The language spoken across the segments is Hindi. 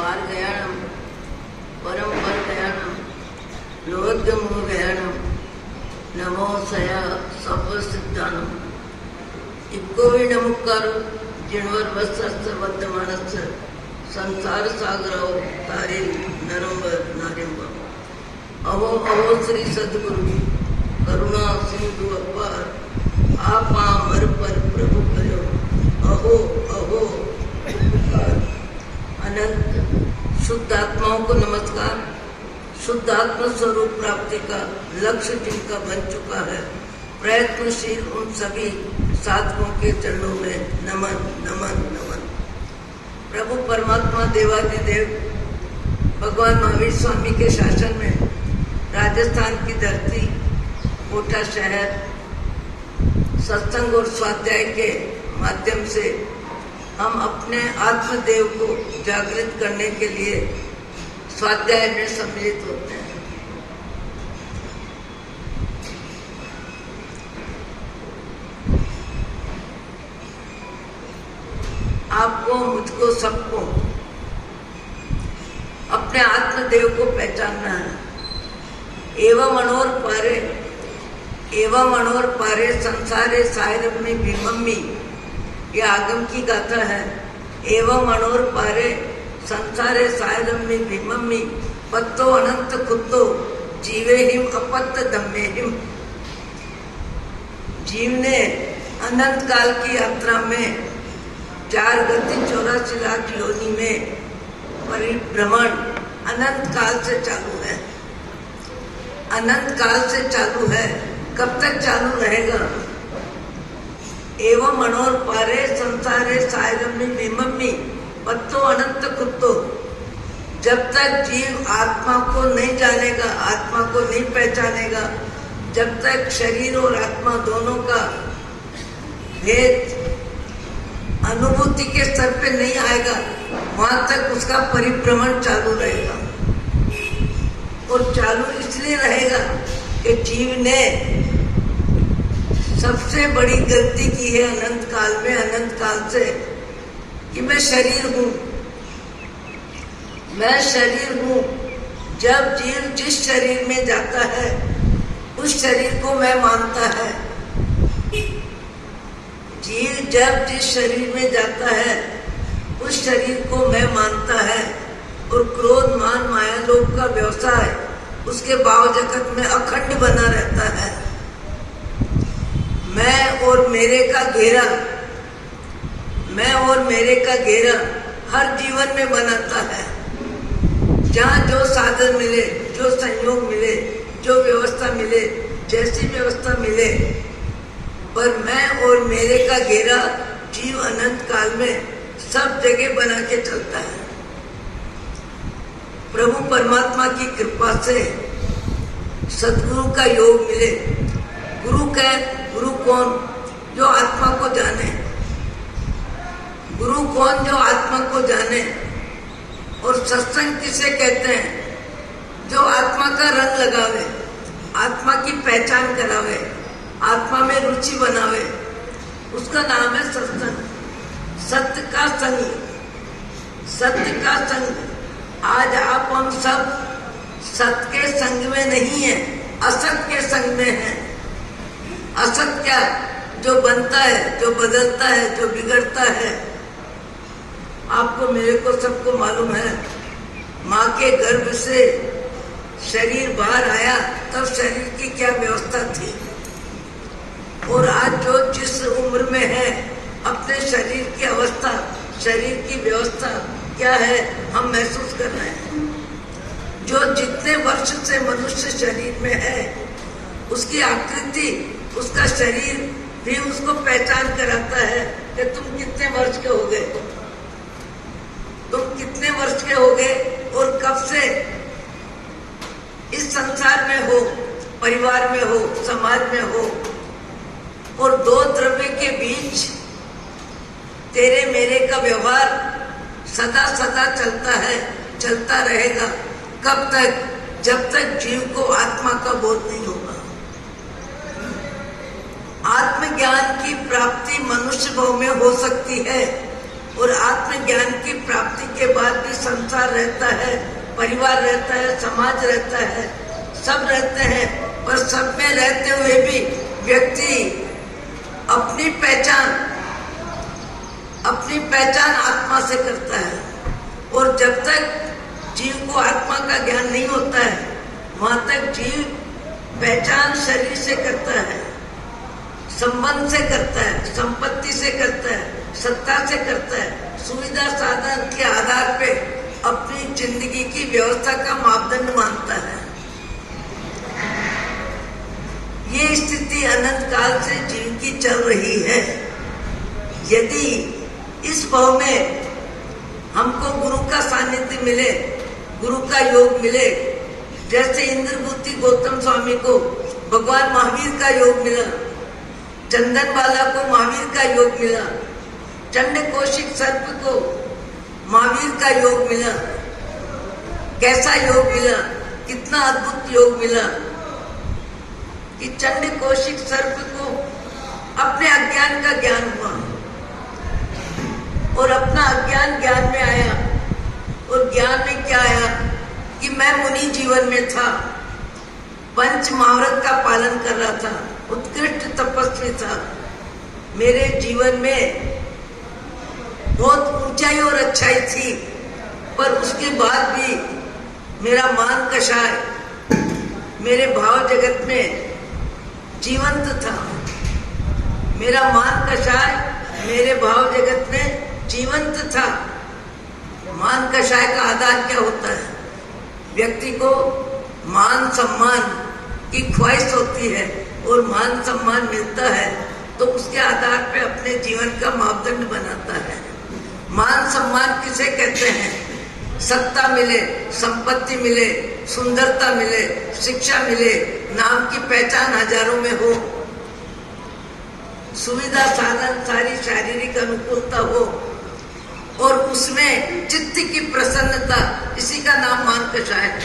मार्गयाणम परम परदयाणम लोकमोहयाणम नमो सया सर्वसिद्धानम इक्कोवी नमुक्कारो जिणवर वस्त्र वर्धमानस संसार सागरो तारे नरंबर नारिंब अहो अहो श्री सद्गुरु करुणा सिंधु अपार आप मर पर प्रभु करो अहो अहो अनंत शुद्ध आत्माओं को नमस्कार। शुद्ध आत्मा स्वरूप प्राप्ति का लक्ष्य जिनका बन चुका है, प्रयत्नशील उन सभी साधकों के चरणों में नमन नमन नमन। प्रभु परमात्मा देवादिदेव भगवान महावीर स्वामी के शासन में राजस्थान की धरती कोटा शहर सत्संग और स्वाध्याय के माध्यम से हम अपने आत्मदेव को जागृत करने के लिए स्वाध्याय में सम्मिलित होते हैं। आपको, मुझको, सबको अपने आत्मदेव को पहचानना है। एवं अणोर पारे संसारे सायरम्मी भीमम्मी, ये आगम की गाथा है। एवं अणोर पारे संसारे सायरम्मी भीमम्मी पत्तो अनंत कुत्तो जीवे हिम अपत्त दम्मे हिम। जीव ने अनंत काल की यात्रा में 4 गति 84 लाख योनि में परिभ्रमण अनंत काल से चालू है। अनंत काल से चालू है, कब तक चालू रहेगा? एवं अणोर पारे संसारे सायरम्मी भीमम्मी पत्तो अनंत कुत्तो। जब तक जीव आत्मा को नहीं जानेगा, आत्मा को नहीं पहचानेगा, जब तक शरीर और आत्मा दोनों का भेद अनुभूति के स्तर पे नहीं आएगा, वहां तक उसका परिभ्रमण चालू रहेगा। और चालू इसलिए रहेगा कि जीव ने सबसे बड़ी गलती की है अनंत काल में, अनंत काल से, कि मैं शरीर हूं, मैं शरीर हूं। जब जीव जिस शरीर में जाता है उस शरीर को मैं मानता है। जीव जब जिस शरीर में जाता है उस शरीर को मैं मानता है। और क्रोध मान माया लोभ का व्यवसाय उसके भाव जगत में अखंड बना रहता है। मैं और मेरे का घेरा, मैं और मेरे का घेरा हर जीवन में बनाता है। जहाँ जो साधन मिले, जो संयोग मिले, जो व्यवस्था मिले, जैसी व्यवस्था मिले, पर मैं और मेरे का घेरा जीव अनंत काल में सब जगह बना के चलता है। प्रभु परमात्मा की कृपा से सद्गुरु का योग मिले। गुरु कौन? जो आत्मा को जाने। गुरु कौन? जो आत्मा को जाने। और सत्संग किसे कहते हैं? जो आत्मा का रंग लगावे, आत्मा की पहचान करावे, आत्मा में रुचि बनावे, उसका नाम है सत्संग। सत्य का संग, सत्य का संग। आज आप हम सब सत्य के संग में नहीं है, असत के संग में है। असत क्या? जो बनता है, जो बदलता है, जो बिगड़ता है। आपको, मेरे को, सबको मालूम है, माँ के गर्भ से शरीर बाहर आया तब शरीर की क्या व्यवस्था थी। और आज जो जिस उम्र में है, अपने शरीर की अवस्था, शरीर की व्यवस्था क्या है, हम महसूस कर रहे हैं। जो जितने वर्ष से मनुष्य शरीर में है, उसकी आकृति, उसका शरीर भी उसको पहचान कराता है कि तुम कितने वर्ष के हो गए, तुम कितने वर्ष के हो गए और कब से इस संसार में हो, परिवार में हो, समाज में हो। और 2 द्रव्य के बीच तेरे मेरे का व्यवहार सदा सदा चलता है, चलता रहेगा। कब तक? जब तक जीव को आत्मा का बोध नहीं होगा। आत्मज्ञान की प्राप्ति मनुष्य भाव में हो सकती है और आत्मज्ञान की प्राप्ति के बाद भी संसार रहता है, परिवार रहता है, समाज रहता है, सब रहते हैं, पर सब में रहते हुए भी व्यक्ति अपनी पहचान आत्मा से करता है। और जब तक जीव को आत्मा का ज्ञान नहीं होता है, वहां तक जीव पहचान शरीर से करता है, संबंध से करता है, संपत्ति से करता है, सत्ता से करता है, सुविधा साधन के आधार पे अपनी जिंदगी की व्यवस्था का मापदंड मानता है। ये स्थिति अनंत काल से जीव की चल रही है। यदि इस भाव में हमको गुरु का सानिध्य मिले, गुरु का योग मिले, जैसे इंद्रभूति गौतम स्वामी को भगवान महावीर का योग मिला, चंदन बाला को महावीर का योग मिला, चंड कौशिक सर्प को महावीर का योग मिला। कैसा योग मिला, कितना अद्भुत योग मिला कि चंड कौशिक सर्प को अपने अज्ञान का ज्ञान हुआ और अपना अज्ञान ज्ञान में आया। और ज्ञान में क्या आया कि मैं मुनि जीवन में था, पंच महाव्रत का पालन कर रहा था, उत्कृष्ट तपस्वी था, मेरे जीवन में बहुत ऊंचाई और अच्छाई थी, पर उसके बाद भी मेरा मान कषाय मेरे भाव जगत में जीवंत था। मेरा मान कषाय मेरे भाव जगत में जीवंत था। मान कषाय का आधार क्या होता है? व्यक्ति को मान सम्मान की ख्वाहिश होती है और मान सम्मान मिलता है तो उसके आधार पे अपने जीवन का मापदंड बनाता है। मान सम्मान किसे कहते हैं? सत्ता मिले, संपत्ति मिले, सुंदरता मिले, शिक्षा मिले, नाम की पहचान हजारों में हो, सुविधा साधन सारी शारीरिक अनुकूलता हो और उसमें चित्त की प्रसन्नता, इसी का नाम मान कषाय है।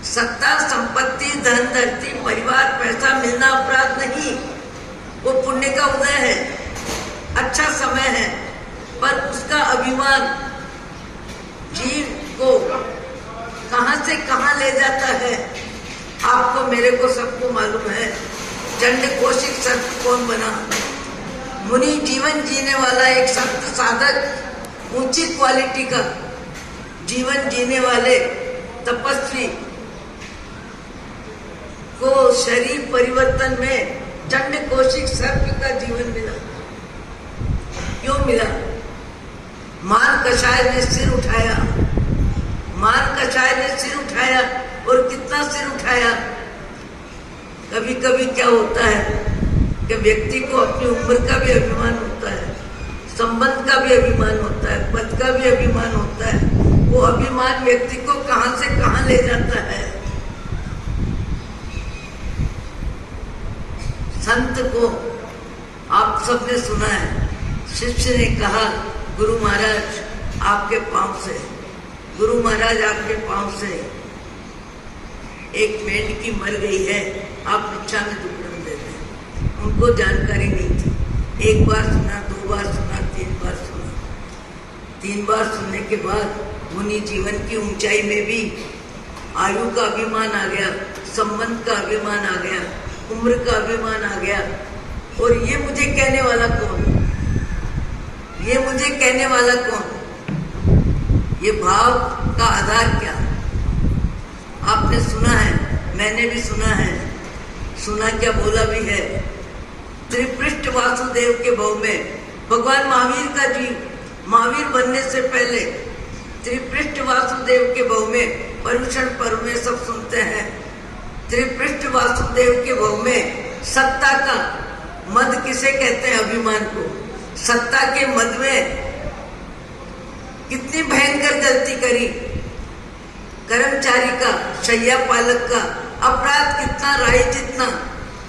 सत्ता, संपत्ति, धन, धरती, परिवार, पैसा मिलना अपराध नहीं, वो पुण्य का उदय है, अच्छा समय है, पर उसका अभिमान जीव को कहां से कहां ले जाता है। आपको, मेरे को, सबको मालूम है चंड कौशिक सर्प कौन बना? मुनि जीवन जीने वाला एक संत साधक, ऊंची क्वालिटी का जीवन जीने वाले तपस्वी को शरीर परिवर्तन में चंड कौशिक सर्प का जीवन मिला। क्यों मिला? मान कषाय ने सिर उठाया, मान कषाय ने सिर उठाया और कितना सिर उठाया। कभी कभी क्या होता है कि व्यक्ति को अपनी उम्र का भी अभिमान होता है, संबंध का भी अभिमान होता है, पद का भी अभिमान होता है। वो अभिमान व्यक्ति को कहां से कहां ले जाता है। संत को आप सबने सुना है, शिष्य ने कहा गुरु महाराज आपके पांव से, गुरु महाराज आपके पांव से एक मेंढकी मर गई है, आप भिक्षा में दुपड़म दे दें। उनको जानकारी नहीं थी। एक बार सुना, दो बार सुना, तीन बार सुना। 3 बार सुनने के बाद मुनि जीवन की ऊंचाई में भी आयु का अभिमान आ गया, संबंध का अभिमान आ गया, उम्र का अभिमान आ गया। और ये मुझे कहने वाला कौन? ये मुझे कहने वाला कौन? ये भाव का आधार क्या? आपने सुना है, मैंने भी सुना है, सुना क्या बोला भी है। त्रिपृष्ठ वासुदेव के भाव में भगवान महावीर का जीव महावीर बनने से पहले त्रिपृष्ठ वासुदेव के भाव में परुषण पर्व में सब सुनते हैं। त्रिपृष्ठ वासुदेव के भाव में सत्ता का मद किसे कहते हैं? अभिमान को। सत्ता के मद में कितनी भयंकर गलती करी, कर्मचारी का, शैया पालक का अपराध कितना, राई जितना,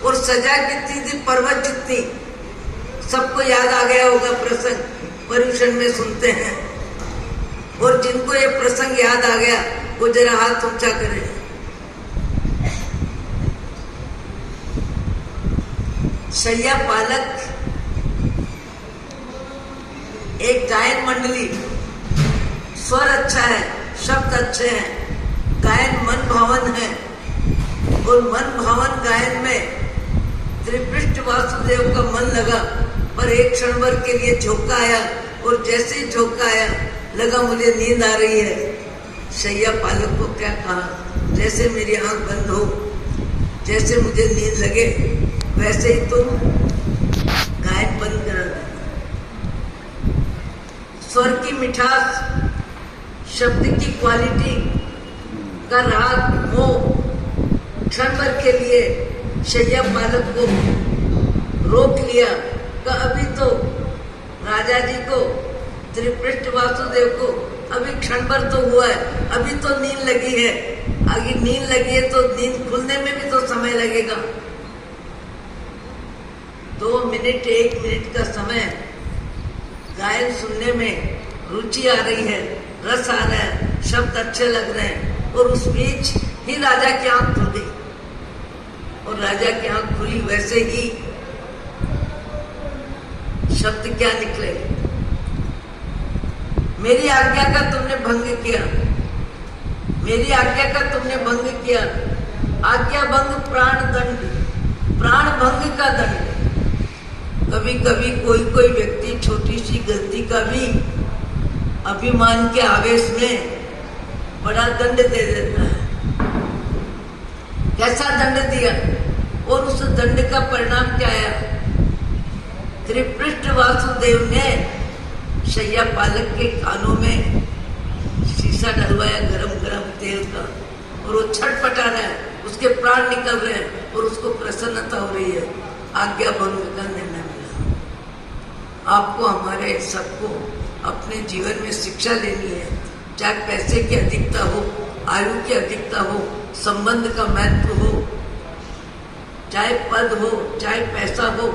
और सजा कितनी थी, पर्वत जितनी। सबको याद आ गया होगा प्रसंग, पर्युषण में सुनते हैं। और जिनको ये प्रसंग याद आ गया वो जरा हाथ ऊंचा करें। शैया पालक एक गायन मंडली, स्वर अच्छा है, शब्द अच्छे हैं, गायन मन भावन है, और मन भावन गायन में त्रिपृष्ठ वासुदेव का मन लगा, पर एक क्षण भर के लिए झोंका आया, और जैसे ही झोंका आया लगा मुझे नींद आ रही है। शैया पालक को क्या कहा, जैसे मेरी आंख बंद हो, जैसे मुझे नींद लगे, वैसे ही तुम गायन बंद करा देना। स्वर की मिठास, शब्द की क्वालिटी का राग मोह क्षण भर के लिए शैया पालक को रोक लिया। का अभी तो राजा जी को, त्रिपृष्ठ वासुदेव को अभी क्षण भर तो हुआ है, अभी तो नींद लगी है, आगे नींद लगी है तो नींद खुलने में भी तो समय लगेगा। 2 मिनट 1 मिनट का समय गायन सुनने में रुचि आ रही है, रस आ रहा है, शब्द अच्छे लग रहे हैं, और उस बीच ही राजा की आंख खुल गई, और राजा की आंख खुली वैसे ही शब्द क्या निकले, मेरी आज्ञा का तुमने भंग किया, मेरी आज्ञा का तुमने भंग किया। आज्ञा भंग प्राण दंड, प्राण भंग का दंड। कभी कभी कोई व्यक्ति छोटी सी गलती का भी अभिमान के आवेश में बड़ा दंड दे देता है। कैसा दंड दिया, और उस दंड का परिणाम क्या आया? त्रिपृष्ठ वासुदेव ने शैया पालक के कानों में शीशा डलवाया गरम गरम तेल का, और वो छटपटा रहा है, उसके प्राण निकल रहे हैं, और उसको प्रसन्नता हो रही है। आज्ञा भंग का निर्णय मिला। आपको, हमारे सबको अपने जीवन में शिक्षा लेनी है, चाहे पैसे की अधिकता हो, आयु की अधिकता हो, संबंध का महत्व हो, चाहे पद हो, चाहे पैसा हो,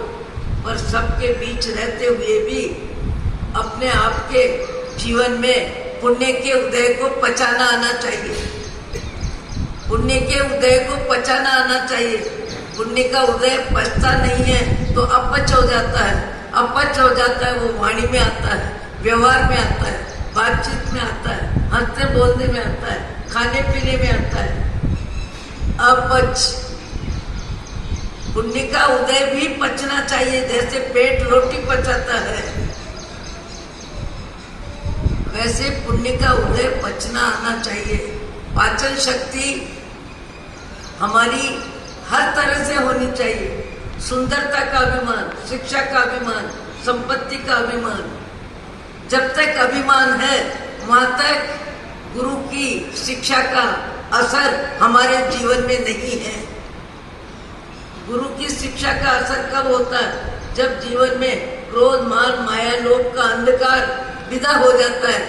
पर सबके बीच रहते हुए भी अपने आप के जीवन में पुण्य के उदय को पचाना आना चाहिए। पुण्य के उदय को पचाना आना चाहिए। पुण्य का उदय पचता नहीं है तो अपच हो जाता है। अपच हो जाता है, वो वाणी में आता है, व्यवहार में आता है, बातचीत में आता है, हंसने बोलने में आता है, खाने पीने में आता है। अपच, पुण्य का उदय भी पचना चाहिए। जैसे पेट रोटी पचाता है, वैसे पुण्य का उदय पचना आना चाहिए। पाचन शक्ति हमारी हर तरह से होनी चाहिए। सुंदरता का अभिमान, शिक्षा का अभिमान, संपत्ति का अभिमान। जब तक अभिमान है, वहां तक गुरु की शिक्षा का असर हमारे जीवन में नहीं है। गुरु की शिक्षा का असर कब होता है? जब जीवन में क्रोध, मान, माया, लोभ का अंधकार विदा हो जाता है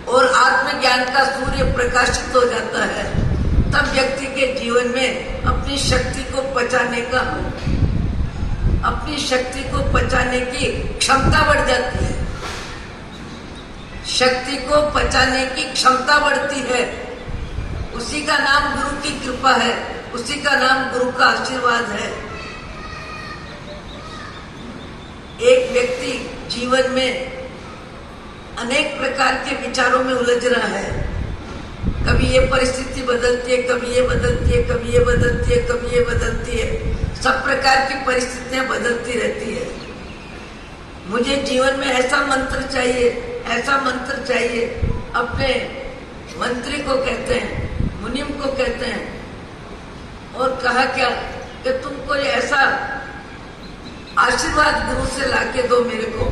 और आत्मज्ञान का सूर्य प्रकाशित हो जाता है। तब व्यक्ति के जीवन में अपनी शक्ति को पचाने की क्षमता बढ़ जाती है। शक्ति को पचाने की क्षमता बढ़ती है। उसी का नाम गुरु की कृपा है, उसी का नाम गुरु का आशीर्वाद है। एक व्यक्ति जीवन में अनेक प्रकार के विचारों में उलझ रहा है। कभी ये परिस्थिति बदलती है, कभी ये बदलती है, कभी ये बदलती है, कभी ये बदलती है। सब प्रकार की परिस्थितियां बदलती रहती है। मुझे जीवन में ऐसा मंत्र चाहिए, ऐसा मंत्र चाहिए। अपने मंत्री को कहते हैं, मुनिम को कहते हैं, और कहा क्या कि तुमको ऐसा आशीर्वाद गुरु से लाके दो मेरे को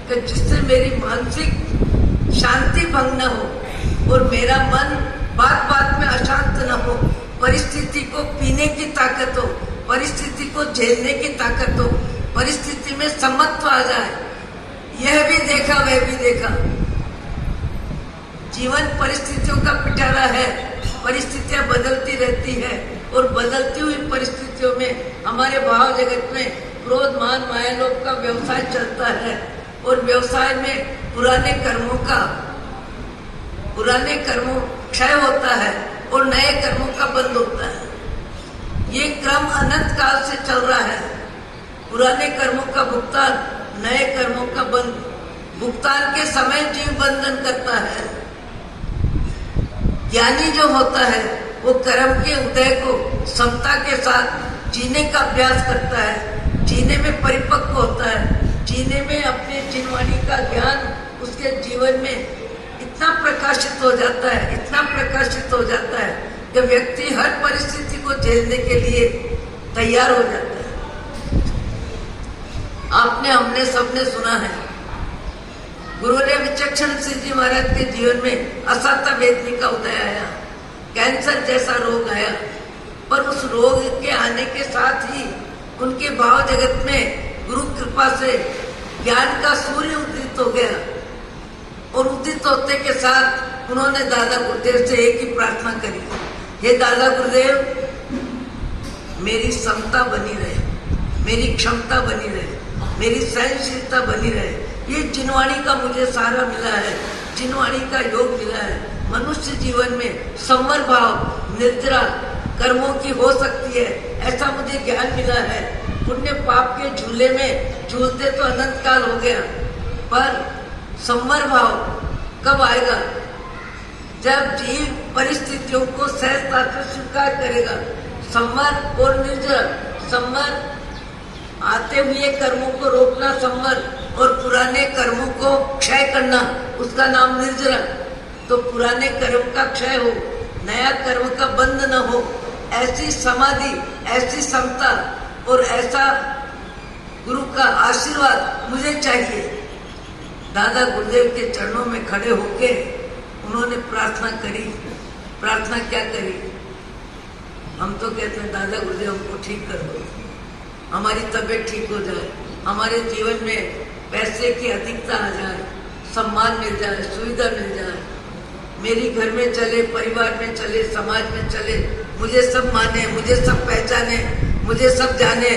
कि जिससे मेरी मानसिक शांति भंग न हो और मेरा मन बात बात में अशांत न हो। परिस्थिति को पीने की ताकत हो, परिस्थिति को झेलने की ताकत हो, परिस्थिति में समत्व आ जाए। यह भी देखा, वह भी देखा। जीवन परिस्थितियों का पिटारा है। परिस्थितियां बदलती रहती है और बदलती हुई परिस्थितियों में हमारे भाव जगत में क्रोध, मान, माया, लोभ का व्यवसाय चलता है और व्यवसाय में पुराने कर्मों क्षय होता है और नए कर्मों का बंद होता है। ये क्रम अनंत काल से चल रहा है। पुराने कर्मों का भुगतान, नए कर्मों का बंद। भुगतान के समय जीव बंधन करता है। ज्ञानी जो होता है वो कर्म के उदय को समता के साथ जीने का अभ्यास करता है, जीने में परिपक्व होता है, जीने में अपने जिनवाणी का ज्ञान उसके जीवन में इतना प्रकाशित हो जाता है, इतना प्रकाशित हो जाता है कि व्यक्ति हर परिस्थिति को झेलने के लिए तैयार हो जाता है। आपने हमने सबने सुना है, गुरुदेव विचक्षण सिंह जी महाराज के जीवन में असाता वेदनी का उदय आया, कैंसर जैसा रोग आया, पर उस रोग के आने के साथ ही उनके भाव जगत में गुरु कृपा से ज्ञान का सूर्य उदित हो गया और उदित होते के साथ उन्होंने दादा गुरुदेव से एक ही प्रार्थना करी, हे दादा गुरुदेव, मेरी समता बनी रहे, मेरी क्षमता बनी रहे, मेरी सहनशीलता बनी रहे। ये जिनवाणी का मुझे सहारा मिला है, जिनवाणी का योग मिला है। मनुष्य जीवन में संवर भाव निर्जरा कर्मों की हो सकती है, ऐसा मुझे ज्ञान मिला है। पुण्य पाप के झूले में झूलते तो अनंत काल हो गया, पर संवर भाव कब आएगा? जब जीव परिस्थितियों को सहजता से स्वीकार करेगा। संवर और निर्जर, संवर आते हुए कर्मों को रोकना संवर, और पुराने कर्मों को क्षय करना उसका नाम निर्जरा। तो पुराने कर्म का क्षय हो, नया कर्म का बंध न हो, ऐसी समाधि, ऐसी समता और ऐसा गुरु का आशीर्वाद मुझे चाहिए। दादा गुरुदेव के चरणों में खड़े होके उन्होंने प्रार्थना करी। प्रार्थना क्या करी? हम तो कहते हैं दादा गुरुदेव हमको ठीक कर दो, हमारी तबीयत ठीक हो जाए, हमारे जीवन में पैसे की अधिकता आ जाए, सम्मान मिल जाए, सुविधा मिल जाए, मेरी घर में चले, परिवार में चले, समाज में चले, मुझे सब माने, मुझे सब पहचाने, मुझे सब जाने।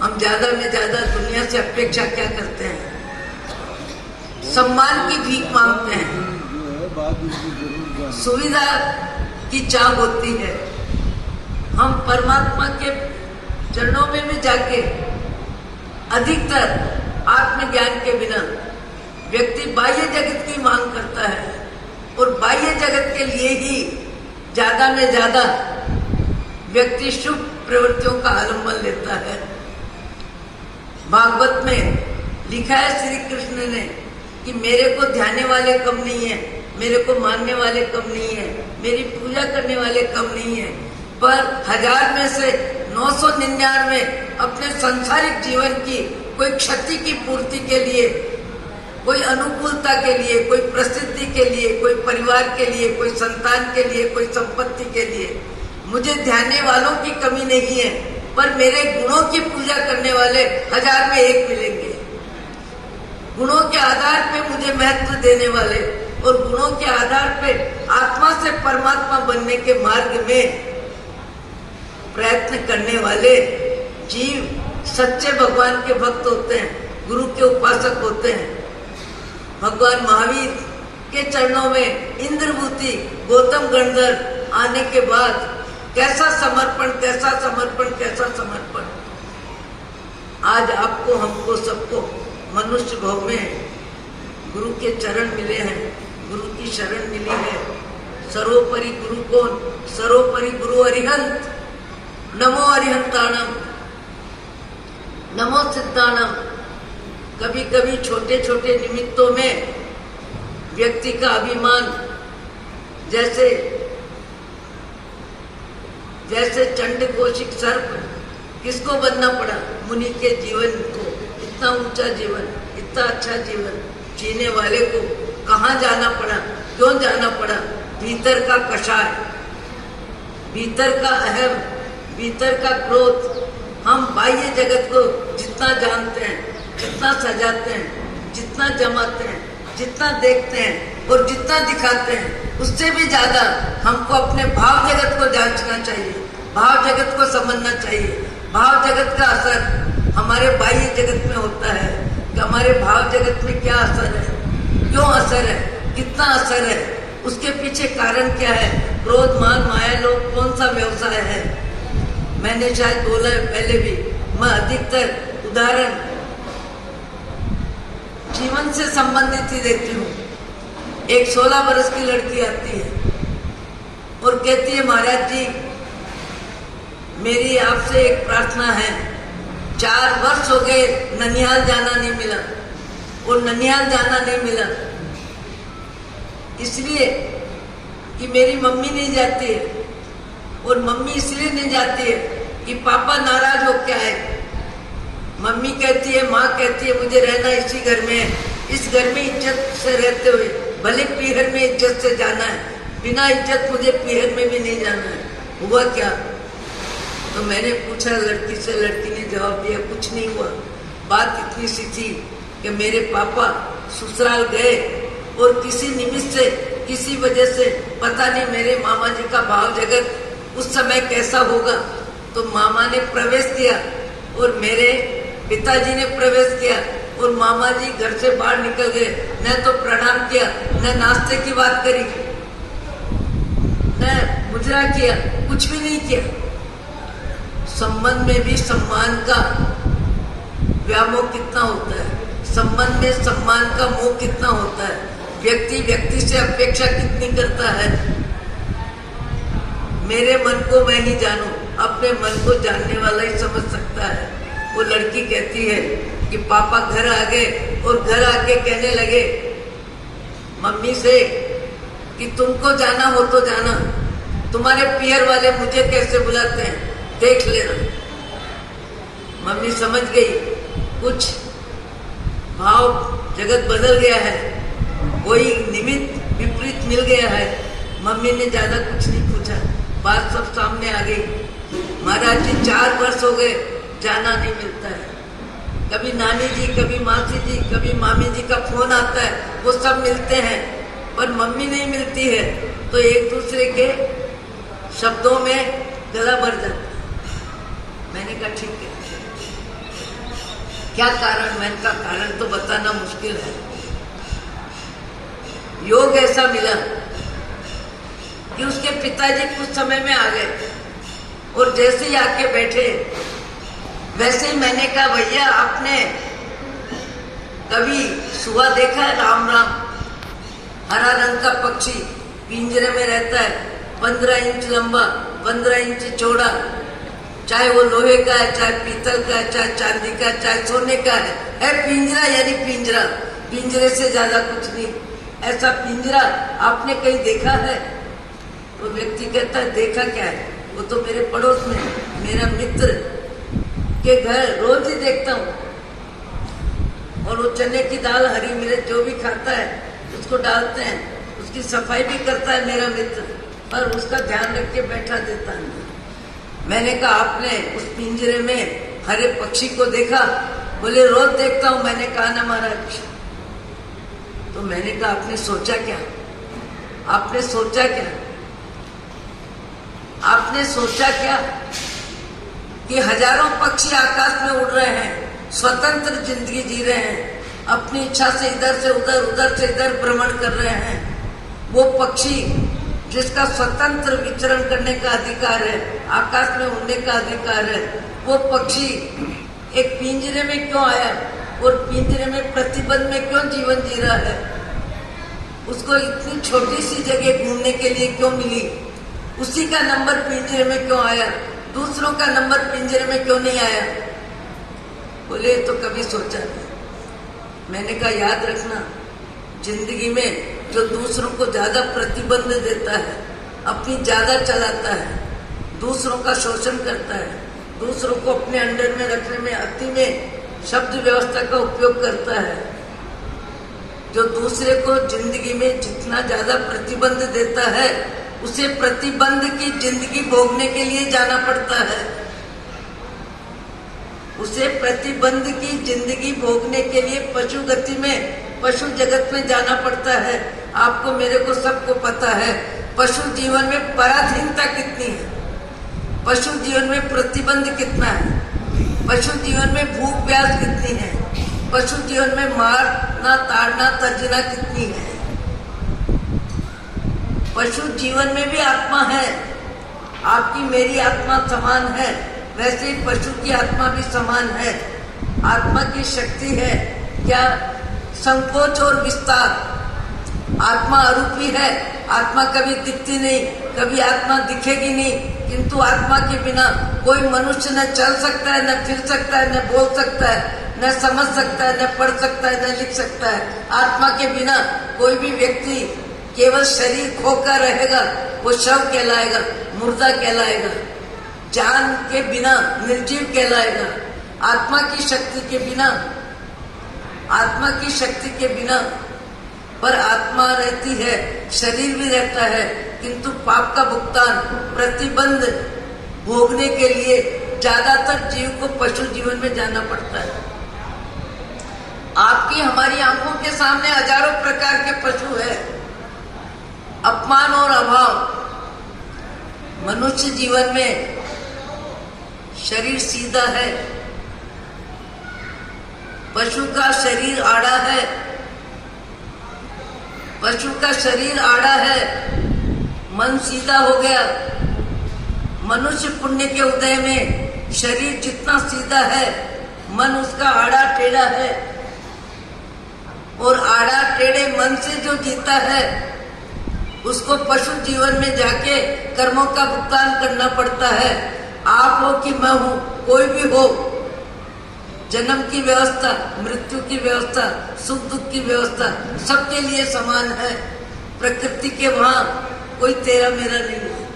हम ज्यादा में ज्यादा दुनिया से अपेक्षा क्या करते हैं? सम्मान की भीख मांगते हैं, सुविधा की चाह होती है। हम परमात्मा के चरणों में भी जाके अधिकतर आत्मज्ञान के बिना व्यक्ति बाह्य जगत की मांग करता है, और बाह्य जगत के लिए ही ज्यादा में ज्यादा व्यक्ति शुभ प्रवृत्तियों का आलम्बन लेता है। भागवत में लिखा है श्री कृष्ण ने कि मेरे को ध्याने वाले कम नहीं है, मेरे को मानने वाले कम नहीं है, मेरी पूजा करने वाले कम नहीं है, पर 1000 में से 999 अपने सांसारिक जीवन की कोई क्षति की पूर्ति के लिए, कोई अनुकूलता के लिए, कोई प्रसिद्धि के लिए, कोई परिवार के लिए, कोई संतान के लिए, कोई संपत्ति के लिए मुझे ध्याने वालों की कमी नहीं है, पर मेरे गुणों की पूजा करने वाले 1000 में 1 मिलेंगे। गुणों के आधार पे मुझे महत्व देने वाले और गुणों के आधार पे आत्मा से परमात्मा बनने के मार्ग में प्रयत्न करने वाले जीव सच्चे भगवान के भक्त होते हैं, गुरु के उपासक होते हैं। भगवान महावीर के चरणों में इंद्रभूति गौतम गणधर आने के बाद कैसा समर्पण, कैसा समर्पण, कैसा समर्पण। आज आपको, हमको, सबको मनुष्य भाव में गुरु के चरण मिले हैं, गुरु की शरण मिली है। सर्वोपरि गुरु कौन? सर्वोपरि गुरु अरिहंत। नमो अरिहंताणम, नमो सिद्धाणम। कभी कभी छोटे छोटे निमित्तों में व्यक्ति का अभिमान, जैसे जैसे चंड कोशिक सर्प, किसको बनना पड़ा? मुनि के जीवन को। इतना ऊंचा जीवन, इतना अच्छा जीवन जीने वाले को कहाँ जाना पड़ा? क्यों जाना पड़ा? भीतर का कषाय, भीतर का अहम, भीतर का क्रोध। हम बाह्य जगत को जितना जानते हैं, जितना सजाते हैं, जितना जमाते हैं, जितना देखते हैं और जितना दिखाते हैं, उससे भी ज्यादा हमको अपने भाव जगत को जांचना चाहिए, भाव जगत को समझना चाहिए। भाव जगत का असर हमारे बाह्य जगत में होता है कि हमारे भाव जगत में क्या असर है, क्यों असर है, कितना असर है, उसके पीछे कारण क्या है। क्रोध, मान, माया, लोभ कौन सा व्यवसाय है? मैंने शायद बोला है पहले भी, मैं अधिकतर उदाहरण जीवन से संबंधित ही देती हूँ। एक 16 वर्ष की लड़की आती है और कहती है, महाराज जी मेरी आपसे एक प्रार्थना है, 4 वर्ष हो गए ननिहाल जाना नहीं मिला, और ननिहाल जाना नहीं मिला इसलिए कि मेरी मम्मी नहीं जाती है, और मम्मी इसलिए नहीं जाती है कि पापा नाराज हो क्या है। मम्मी कहती है, माँ कहती है मुझे रहना इसी घर में है, इस घर में इज्जत से रहते हुए भले पीहर में इज्जत से जाना है, बिना इज्जत मुझे पीहर में भी नहीं जाना है। हुआ क्या? तो मैंने पूछा लड़की से, लड़की ने जवाब दिया, कुछ नहीं हुआ। बात इतनी सी थी कि मेरे पापा ससुराल गए और किसी निमित्त से, किसी वजह से, पता नहीं मेरे मामा जी का भाव जगत उस समय कैसा होगा, तो मामा ने प्रवेश किया और मेरे पिताजी ने प्रवेश किया और मामा जी घर से बाहर निकल गए। न तो प्रणाम किया, न नाश्ते की बात करी, न मुजरा किया, कुछ भी नहीं किया। संबंध में भी सम्मान का व्यामोह कितना होता है, संबंध में सम्मान का मोह कितना होता है, व्यक्ति व्यक्ति से अपेक्षा कितनी करता है। मेरे मन को मैं ही जानूं, अपने मन को जानने वाला ही समझ सकता है। वो लड़की कहती है कि पापा घर आ गए और घर आके कहने लगे मम्मी से कि तुमको जाना हो तो जाना, तुम्हारे पियर वाले मुझे कैसे बुलाते हैं देख लेना। मम्मी समझ गई कुछ भाव जगत बदल गया है, कोई निमित्त विपरीत मिल गया है। मम्मी ने ज्यादा कुछ नहीं पूछा, बात सब सामने आ गई। महाराज जी 4 वर्ष हो गए जाना नहीं मिलता है। कभी नानी जी, कभी मासी जी, कभी मामी जी का फोन आता है, वो सब मिलते हैं, पर मम्मी नहीं मिलती है। तो एक दूसरे के शब्दों में गला भर जाता है। मैंने कहा ठीक है, क्या कारण? मैंने कहा कारण तो बताना मुश्किल है। योग ऐसा मिला कि उसके पिताजी कुछ समय में आ गए और जैसे ही आके बैठे वैसे ही मैंने कहा भैया आपने कभी सुबह देखा है? राम राम, हरा रंग का पक्षी पिंजरे में रहता है, 15 इंच लंबा, 15 इंच चौड़ा, चाहे वो लोहे का है, चाहे पीतल का है, चाहे चांदी का है, चाहे सोने का है पिंजरा, यानी पिंजरा, पिंजरे से ज्यादा कुछ नहीं। ऐसा पिंजरा आपने कहीं देखा है? वो व्यक्ति कहता है देखा क्या है, वो तो मेरे पड़ोस में मेरा मित्र के घर रोज ही देखता हूँ, और वो चने की दाल, हरी मिर्च जो भी खाता है उसको डालते हैं, उसकी सफाई भी करता है मेरा मित्र, पर उसका ध्यान रख के बैठा देता है। मैंने कहा आपने उस पिंजरे में हरे पक्षी को देखा? बोले रोज देखता हूं। मैंने कहा ना महाराज। तो मैंने कहा आपने सोचा क्या? आपने सोचा क्या? आपने सोचा क्या कि हजारों पक्षी आकाश में उड़ रहे हैं, स्वतंत्र जिंदगी जी रहे हैं, अपनी इच्छा से इधर से उधर, उधर से इधर भ्रमण कर रहे हैं। वो पक्षी जिसका स्वतंत्र विचरण करने का अधिकार है, आकाश में उड़ने का अधिकार है, वो पक्षी एक पिंजरे में क्यों आया और पिंजरे में प्रतिबंध में क्यों जीवन जी रहा है? उसको इतनी छोटी सी जगह घूमने के लिए क्यों मिली? उसी का नंबर पिंजरे में क्यों आया? दूसरों का नंबर पिंजरे में क्यों नहीं आया? बोले तो कभी सोचा नहीं। मैंने कहा याद रखना, जिंदगी में जो दूसरों को ज्यादा प्रतिबंध देता है, अपनी ज्यादा चलाता है, दूसरों का शोषण करता है, दूसरों को अपने अंडर में रखने में अति में शब्द व्यवस्था का उपयोग करता है, जो दूसरे को जिंदगी में जितना ज्यादा प्रतिबंध देता है, उसे प्रतिबंध की जिंदगी भोगने के लिए जाना पड़ता है। उसे प्रतिबंध की जिंदगी भोगने के लिए पशु गति में, पशु जगत में जाना पड़ता है। आपको, मेरे को, सबको पता है पशु जीवन में पराधीनता कितनी है, पशु जीवन में प्रतिबंध कितना है, पशु जीवन में भूख प्यास कितनी है, पशु जीवन में मारना, ताड़ना, तर्जना कितनी है। पशु जीवन में भी आत्मा है, आपकी मेरी आत्मा समान है, वैसे ही पशु की आत्मा भी समान है। आत्मा की शक्ति है क्या? संकोच और विस्तार। आत्मा अरूपी है, आत्मा कभी दिखती नहीं, कभी आत्मा दिखेगी नहीं, किंतु आत्मा के बिना कोई मनुष्य न चल सकता है, न फिर सकता है, न बोल सकता है, न समझ सकता है, न पढ़ सकता है, न लिख सकता है। आत्मा के बिना कोई भी व्यक्ति केवल शरीर खोकर रहेगा, वो शव कहलाएगा, मुर्दा कहलाएगा। जान के बिना निर्जीव कहलाएगा। आत्मा की शक्ति के बिना, आत्मा की शक्ति के बिना, पर आत्मा रहती है, शरीर भी रहता है, किंतु पाप का भुगतान, प्रतिबंध भोगने के लिए ज्यादातर जीव को पशु जीवन में जाना पड़ता है। आपकी हमारी आंखों के सामने हजारों प्रकार के पशु है। अपमान और अभाव। मनुष्य जीवन में शरीर सीधा है, पशु का शरीर आड़ा है, पशु का शरीर आड़ा है, मन सीधा हो गया। मनुष्य पुण्य के उदय में शरीर जितना सीधा है, मन उसका आड़ा टेढ़ा है, और आड़ा टेढ़े मन से जो जीता है उसको पशु जीवन में जाके कर्मों का भुगतान करना पड़ता है। आप हो कि मैं हूं, कोई भी हो, जन्म की व्यवस्था, मृत्यु की व्यवस्था, सुख दुख की व्यवस्था सबके लिए समान है। प्रकृति के वहां कोई तेरा मेरा नहीं है।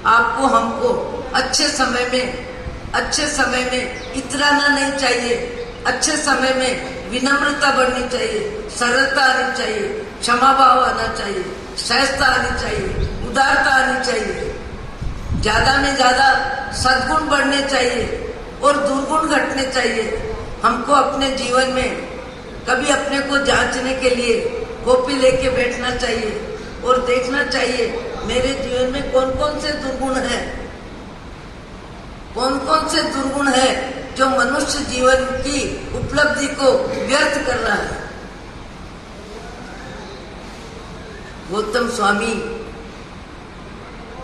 आपको हमको अच्छे समय में इतराना नहीं चाहिए। अच्छे समय में विनम्रता बढ़नी चाहिए, सरलता आनी चाहिए, क्षमा भाव आना चाहिए, सहजता आनी चाहिए, उदारता आनी चाहिए। ज्यादा में ज्यादा सद्गुण बढ़ने चाहिए और दुर्गुण घटने चाहिए। हमको अपने जीवन में कभी अपने को जांचने के लिए कॉपी लेके बैठना चाहिए और देखना चाहिए मेरे जीवन में कौन कौन से दुर्गुण हैं, कौन कौन से दुर्गुण हैं जो मनुष्य जीवन की उपलब्धि को व्यर्थ कर रहा है। गौतम स्वामी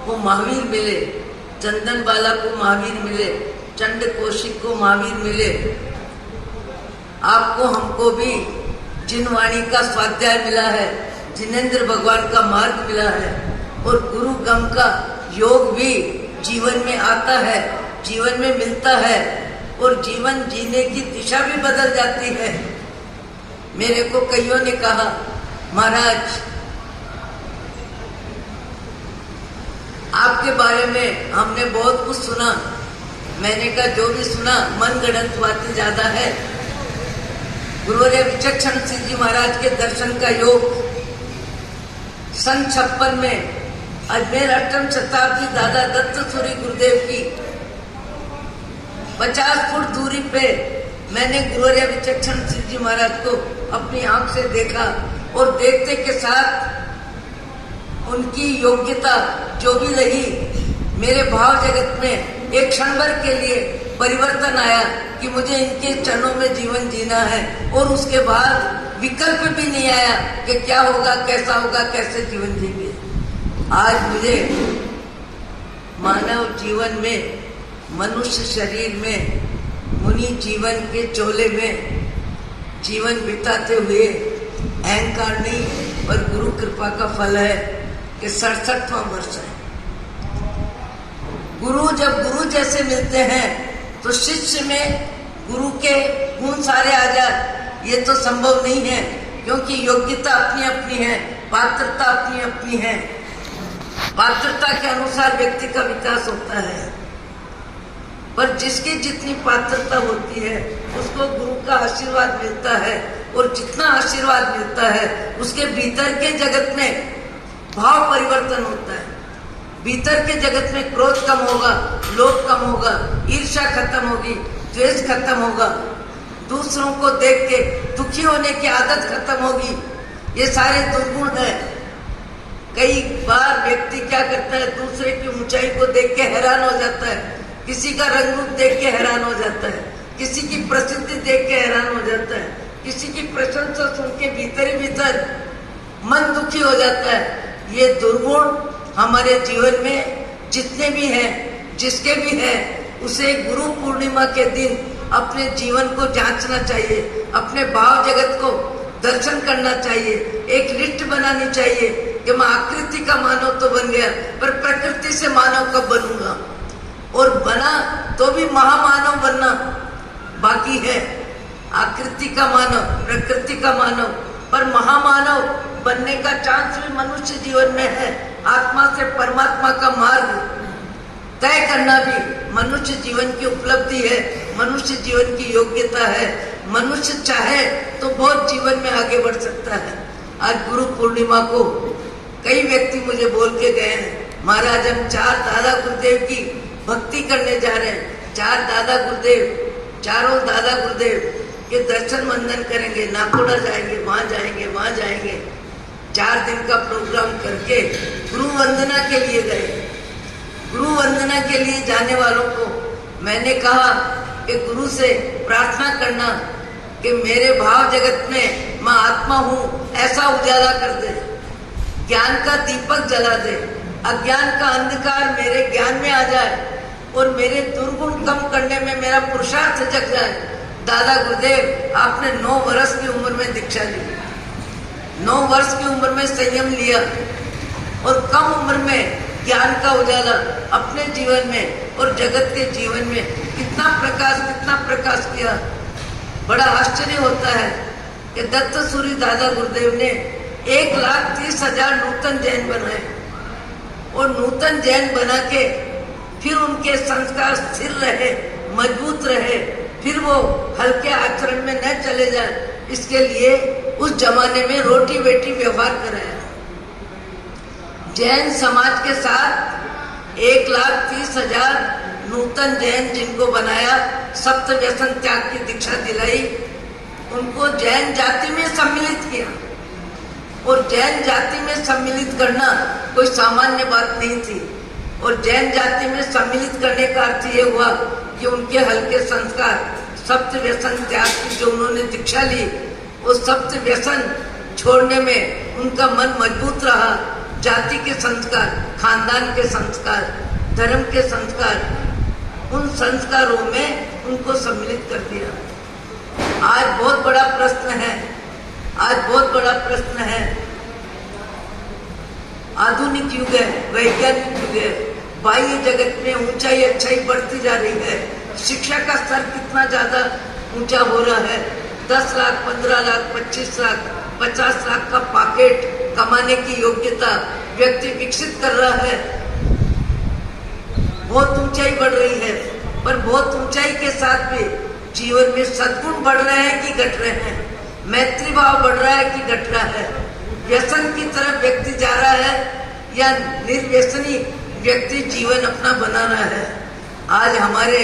को महावीर मिले, चंदन बाला को महावीर मिले, चंड कौशिक को महावीर मिले। आपको हमको भी जिनवाणी का स्वाध्याय मिला है, जिनेंद्र भगवान का मार्ग मिला है, और गुरु गम का योग भी जीवन में आता है, जीवन में मिलता है, और जीवन जीने की दिशा भी बदल जाती है। मेरे को कईयों ने कहा, महाराज आपके बारे में हमने बहुत कुछ सुना। मैंने कहा जो भी सुना मन गढ़ंत बातें ज्यादा है। गुरुवर्य विचक्षण सिंह जी महाराज के दर्शन का योग सन 56 में अजमेर अष्टम शताब्दी दादा दत्त सूरी गुरुदेव की 50 फुट दूरी पे मैंने गुरुवर्य विचक्षण सिंह जी महाराज को अपनी आंख से देखा, और देखते के साथ उनकी योग्यता जो भी रही, मेरे भाव जगत में एक क्षण भर के लिए परिवर्तन आया कि मुझे इनके चरणों में जीवन जीना है, और उसके बाद विकल्प भी नहीं आया कि क्या होगा, कैसा होगा, कैसे जीवन जीएंगे। आज मुझे मानव जीवन में, मनुष्य शरीर में, मुनि जीवन के चोले में जीवन बिताते हुए अहंकार नहीं पर गुरु कृपा का फल है कि 67वां वर्ष है। गुरु जब गुरु जैसे मिलते हैं तो शिष्य में गुरु के गुण सारे आ जाए, ये तो संभव नहीं है, क्योंकि योग्यता अपनी अपनी है, पात्रता अपनी अपनी है। पात्रता के अनुसार व्यक्ति का विकास होता है, पर जिसकी जितनी पात्रता होती है उसको गुरु का आशीर्वाद मिलता है, और जितना आशीर्वाद मिलता है उसके भीतर के जगत में भाव परिवर्तन होता है। भीतर के जगत में क्रोध कम होगा, लोभ कम होगा, ईर्ष्या खत्म होगी, द्वेष खत्म होगा, दूसरों को देख के दुखी होने की आदत खत्म होगी। ये सारे दुर्गुण है। कई बार व्यक्ति क्या करता है, दूसरे की ऊंचाई को देख के हैरान हो जाता है, किसी का रंग रूप देख के हैरान हो जाता है, किसी की प्रसिद्धि देख के हैरान हो जाता है, किसी की प्रशंसा सुन के भीतर ही भीतर मन दुखी हो जाता है। ये दुर्गुण हमारे जीवन में जितने भी हैं, जिसके भी हैं, उसे गुरु पूर्णिमा के दिन अपने जीवन को जांचना चाहिए, अपने भाव जगत को दर्शन करना चाहिए, एक लिस्ट बनानी चाहिए कि मैं आकृति का मानव तो बन गया पर प्रकृति से मानव कब बनूंगा, और बना तो भी महामानव बनना बाकी है। आकृति का मानव, प्रकृति का मानव, पर महामानव बनने का चांस भी मनुष्य जीवन में है। आत्मा से परमात्मा का मार्ग तय करना भी मनुष्य जीवन की उपलब्धि है, मनुष्य जीवन की योग्यता है। मनुष्य चाहे तो बहुत जीवन में आगे बढ़ सकता है। आज गुरु पूर्णिमा को कई व्यक्ति मुझे बोल के गए हैं, महाराज हम 4 दादा गुरुदेव की भक्ति करने जा रहे हैं, 4 दादा गुरुदेव, चारों दादा गुरुदेव के दर्शन वंदन करेंगे, नाकोड़ा जाएंगे, वहां जाएंगे, वहां जाएंगे। 4 दिन का प्रोग्राम करके गुरु वंदना के लिए गए। गुरु वंदना के लिए जाने वालों को मैंने कहा कि गुरु से प्रार्थना करना कि मेरे भाव जगत में मैं आत्मा हूँ ऐसा उजाला कर दे, ज्ञान का दीपक जला दे, अज्ञान का अंधकार मेरे ज्ञान में आ जाए और मेरे दुर्गुण कम करने में मेरा पुरुषार्थ जग जाए। दादा गुरुदेव आपने 9 वर्ष की उम्र में दीक्षा ली, 9 वर्ष की उम्र में संयम लिया और कम उम्र में ज्ञान का उजाला अपने जीवन में और जगत के जीवन में कितना प्रकाश किया। बड़ा आश्चर्य होता है कि दत्त सूरी दादा गुरुदेव ने 1,30,000 नूतन जैन बनाए और नूतन जैन बना के फिर उनके संस्कार स्थिर रहे, मजबूत रहे, फिर वो हल्के आचरण में न चले जाए, इसके लिए उस जमाने में रोटी बेटी व्यवहार कराया। जैन समाज के साथ 1,30,000 नूतन जैन जिनको बनाया, सप्त व्यसन त्याग की दीक्षा दिलाई, उनको जैन जाति में सम्मिलित किया। और जैन जाति में सम्मिलित करना कोई सामान्य बात नहीं थी। और जैन जाति में सम्मिलित करने का अर्थ ये हुआ कि उनके हल्के संस्कार, सप्त व्यसन त्याग की जो उन्होंने दीक्षा ली, वो सप्त व्यसन छोड़ने में उनका मन मजबूत रहा। जाति के संस्कार, खानदान के संस्कार, धर्म के संस्कार, उन संस्कारों में उनको सम्मिलित कर दिया। आज बहुत बड़ा प्रश्न है, आधुनिक युग है, वैज्ञानिक युग है, बाह्य जगत में ऊंचाई अच्छाई बढ़ती जा रही है, शिक्षा का स्तर कितना ज्यादा ऊंचा हो रहा है। 10 लाख, 15 लाख, 25 लाख, 50 लाख का पॉकेट कमाने की योग्यता व्यक्ति विकसित कर रहा है। बहुत ऊंचाई बढ़ रही है, पर बहुत ऊंचाई के साथ भी जीवन में सद्गुण बढ़ रहे हैं कि घट रहे हैं, मैत्री भाव बढ़ रहा है कि घट रहा है, व्यसन की तरफ व्यक्ति जा रहा है या निर्व्यसनी व्यक्ति जीवन अपना बना रहा है। आज हमारे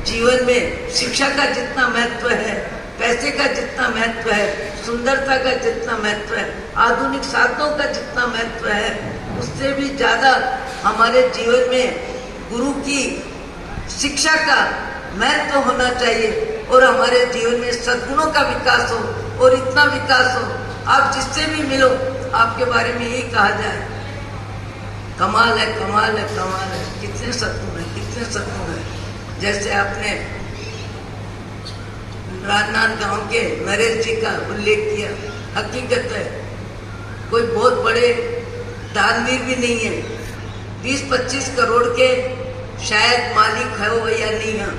जीवन में शिक्षा का जितना महत्व है, पैसे का जितना महत्व है, सुंदरता का जितना महत्व है, आधुनिक साधनों का जितना महत्व है, उससे भी ज्यादा हमारे जीवन में गुरु की शिक्षा का महत्व होना चाहिए और हमारे जीवन में सद्गुणों का विकास हो। और इतना विकास हो, आप जिससे भी मिलो आपके बारे में यही कहा जाए, कमाल है, कमाल है, कमाल है, कितने सद्गुण है, कितने सद्गुण है। जैसे आपने राजनांदगांव के नरेश जी का उल्लेख किया, हकीकत है, कोई बहुत बड़े दानवीर भी नहीं है, 20-25 करोड़ के शायद मालिक हो या नहीं है,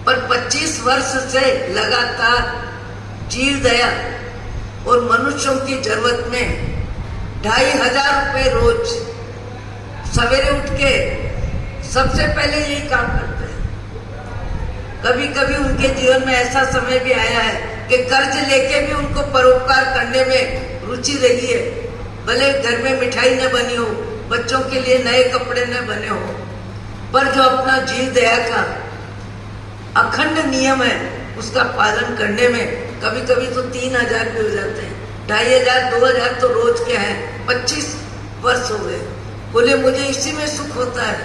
पर 25 वर्ष से लगातार जीव दया और मनुष्यों की जरूरत में 2,500 रुपए रोज सवेरे उठ के सबसे पहले यही काम करते हैं। कभी कभी उनके जीवन में ऐसा समय भी आया है कि कर्ज लेके भी उनको परोपकार करने में रुचि रही है। भले घर में मिठाई न बनी हो, बच्चों के लिए नए कपड़े न बने हो, पर जो अपना जीव दया का अखंड नियम है उसका पालन करने में कभी कभी तो 3,000 भी हो जाते हैं, 2,500, 2,000 तो रोज के हैं। 25 वर्ष हो गए। बोले मुझे इसी में सुख होता है।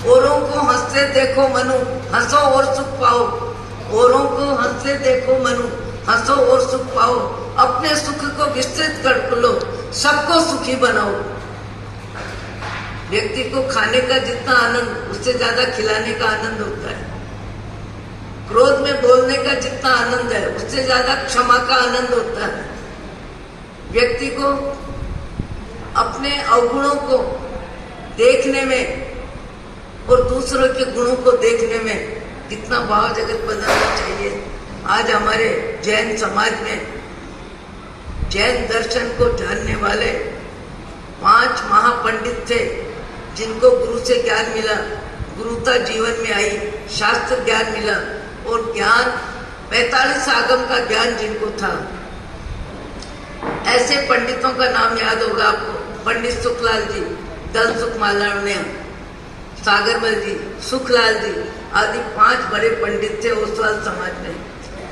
औरों को हंसते देखो मनु, हंसो और सुख पाओ। औरों को हंसते देखो मनु, हंसो और सुख पाओ। अपने सुख को विस्तृत कर लो, सबको सुखी बनाओ। व्यक्ति को खाने का जितना आनंद, उससे ज्यादा खिलाने का आनंद होता है। क्रोध में बोलने का जितना आनंद है उससे ज्यादा क्षमा का आनंद होता है। व्यक्ति को अपने अवगुणों को देखने में और दूसरों के गुणों को देखने में कितना भाव जगत बदलना चाहिए। आज हमारे जैन समाज में जैन दर्शन को जानने वाले 5 महापंडित थे जिनको गुरु से ज्ञान मिला, गुरुता जीवन में आई, शास्त्र ज्ञान मिला और ज्ञान 45 आगम का ज्ञान जिनको था। ऐसे पंडितों का नाम याद होगा आपको, पंडित सुखलाल जी, दल सुख मालावण्य, सागरमल जी, सुखलाल जी आदि 5 बड़े पंडित थे ओसवाल समाज में।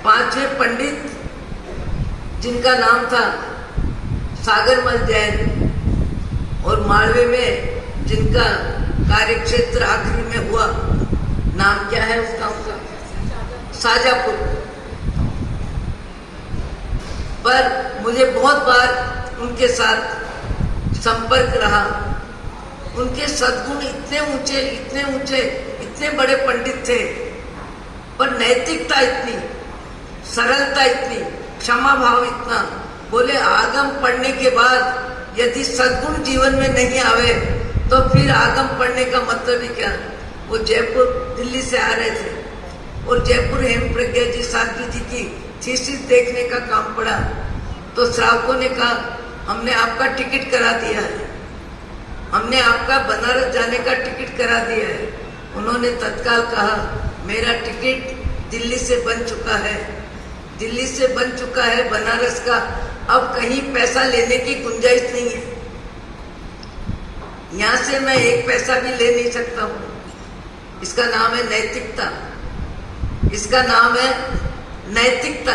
5वें पंडित जिनका नाम था सागरमल जैन और मालवे में जिनका कार्यक्षेत्र आखिरी में हुआ, नाम क्या है उस गांव का? शाजापुर। पर मुझे बहुत बार उनके साथ संपर्क रहा। उनके सद्गुण इतने ऊंचे, इतने ऊंचे, इतने बड़े पंडित थे, पर नैतिकता इतनी, सरलता इतनी, क्षमा भाव इतना। बोले आगम पढ़ने के बाद यदि सद्गुण जीवन में नहीं आवे तो फिर आगम पढ़ने का मतलब ही क्या। वो जयपुर दिल्ली से आ रहे थे और जयपुर हेम प्रज्ञा जी साध्वी जी की थीसिस देखने का काम पड़ा तो श्रावकों ने कहा हमने आपका टिकट करा दिया है, हमने आपका बनारस जाने का टिकट करा दिया है। उन्होंने तत्काल कहा मेरा टिकट दिल्ली से बन चुका है, दिल्ली से बन चुका है बनारस का, अब कहीं पैसा लेने की गुंजाइश नहीं है, यहाँ से मैं 1 पैसा भी ले नहीं सकता हूँ। इसका नाम है नैतिकता, इसका नाम है नैतिकता।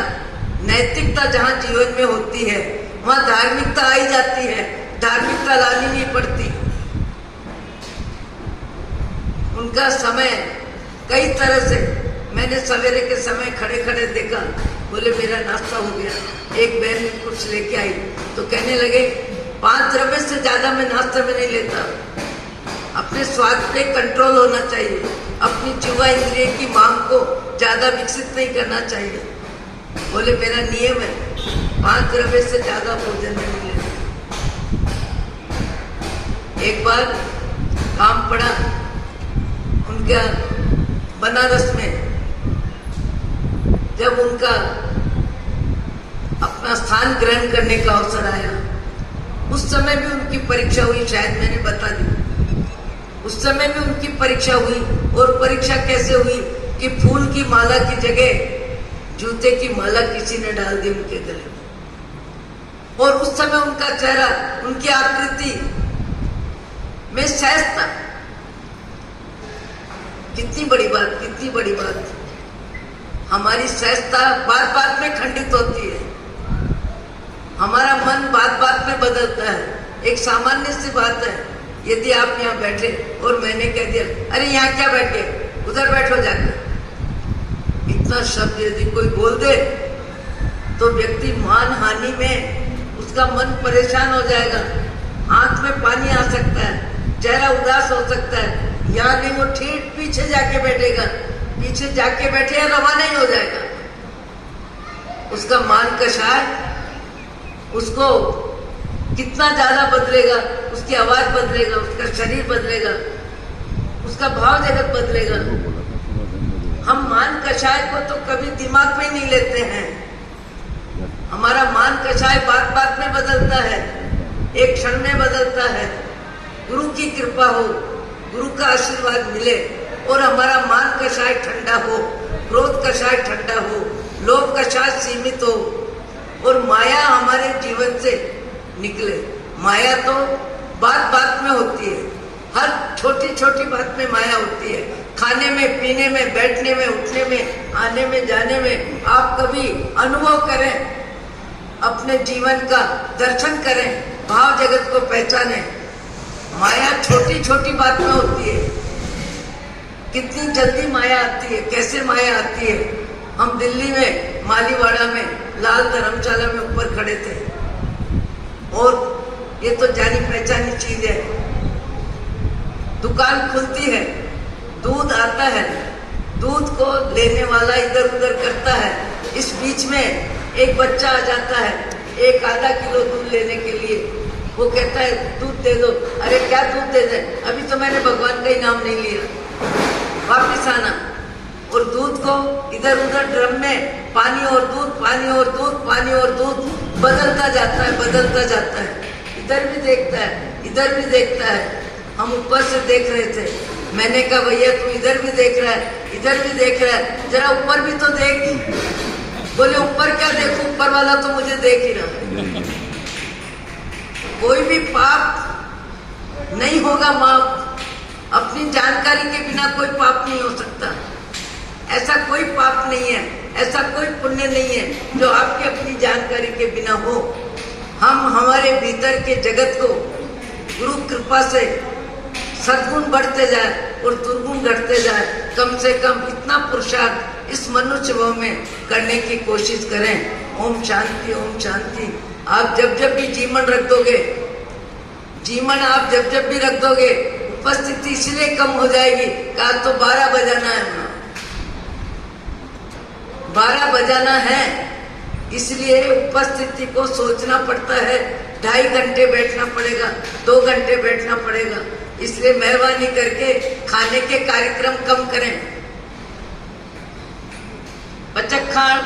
नैतिकता जहाँ जीवन में होती है वहाँ धार्मिकता आई जाती है, धार्मिकता लानी नहीं पड़ती। उनका समय कई तरह से, मैंने सवेरे के समय खड़े खड़े देखा, बोले मेरा नाश्ता हो गया, एक बहन कुछ लेके आई तो कहने लगे 5 रुपए से ज्यादा मैं नाश्ता में नहीं लेता। अपने स्वाद पे कंट्रोल होना चाहिए, अपनी जीवा इंद्रिय की मांग को ज्यादा विकसित नहीं करना चाहिए। बोले मेरा नियम है 5 रुपए से ज्यादा भोजन नहीं लेता। एक बार काम पड़ा उनका बनारस में, जब उनका अपना स्थान ग्रहण करने का अवसर आया, उस समय भी उनकी परीक्षा हुई, शायद मैंने बता दी। उस समय भी उनकी परीक्षा हुई और परीक्षा कैसे हुई कि फूल की माला की जगह जूते की माला किसी ने डाल दी उनके गले में। और उस समय उनका चेहरा, उनकी आकृति में सहज था। कितनी बड़ी बात, कितनी बड़ी बात। हमारी सहजता बात बात में खंडित होती है, हमारा मन बात बात में बदलता है। एक सामान्य सी बात है, यदि आप यहाँ बैठे और मैंने कह दिया अरे यहाँ क्या बैठे, उधर बैठो जाकर, इतना शब्द यदि कोई बोल दे तो व्यक्ति मान हानि में उसका मन परेशान हो जाएगा, आंख में पानी आ सकता है, चेहरा उदास हो सकता है। यहाँ नहीं, वो ठीक पीछे जाके बैठेगा, पीछे जाके बैठे या रवाना ही हो जाएगा। उसका मान कषाय उसको कितना ज्यादा बदलेगा, उसकी आवाज बदलेगा, उसका शरीर बदलेगा, उसका भाव जगत बदलेगा। हम मान कषाय को तो कभी दिमाग में नहीं लेते हैं। हमारा मान कषाय बात बात में बदलता है, एक क्षण में बदलता है। गुरु की कृपा हो, गुरु का आशीर्वाद मिले और हमारा मान कषाय ठंडा हो, क्रोध कषाय ठंडा हो, लोभ कषाय सीमित हो और माया हमारे जीवन से निकले। माया तो बात बात में होती है, हर छोटी छोटी बात में माया होती है। खाने में, पीने में, बैठने में, उठने में, आने में, जाने में। आप कभी अनुभव करें, अपने जीवन का दर्शन करें, भाव जगत को पहचानें। माया छोटी छोटी बात में होती है, कितनी जल्दी माया आती है, कैसे माया आती है। हम दिल्ली में मालीवाड़ा में लाल धर्मशाला में ऊपर खड़े थे और ये तो जानी पहचानी चीज है, दुकान खुलती है, दूध आता है, दूध को लेने वाला इधर उधर करता है। इस बीच में एक बच्चा आ जाता है एक आधा किलो दूध लेने के लिए। वो कहता है दूध दे दो। अरे क्या दूध दे दे, अभी तो मैंने भगवान का ही नाम नहीं लिया। वापिस आना और दूध को इधर उधर ड्रम में पानी और दूध, पानी और दूध, पानी और दूध बदलता जाता है, बदलता जाता है। इधर भी देखता है, इधर भी देखता है। हम ऊपर से देख रहे थे। मैंने कहा भैया तू इधर भी देख रहा है, इधर भी देख रहा है, जरा ऊपर भी तो देख। बोले ऊपर क्या देखूं, ऊपर वाला तो मुझे देख ही रहा है। कोई भी पाप नहीं होगा माफ। अपनी जानकारी के बिना कोई पाप नहीं हो सकता। ऐसा कोई पाप नहीं है, ऐसा कोई पुण्य नहीं है जो आपकी अपनी जानकारी के बिना हो। हम हमारे भीतर के जगत को गुरु कृपा से सद्गुण बढ़ते जाए और दुर्गुण घटते जाए। कम से कम इतना पुरुषार्थ इस मनुष्य भाव में करने की कोशिश करें। ओम शांति, ओम शांति। आप जब जब भी जीवन रख दोगे, जीवन आप जब जब भी रख दोगे, उपस्थिति इसलिए कम हो जाएगी कि आज तो 12 बजाना है, 12 बजाना है, इसलिए उपस्थिति को सोचना पड़ता है। 2.5 घंटे बैठना पड़ेगा, 2 घंटे बैठना पड़ेगा। इसलिए मेहरबानी करके खाने के कार्यक्रम कम करें। बचक खान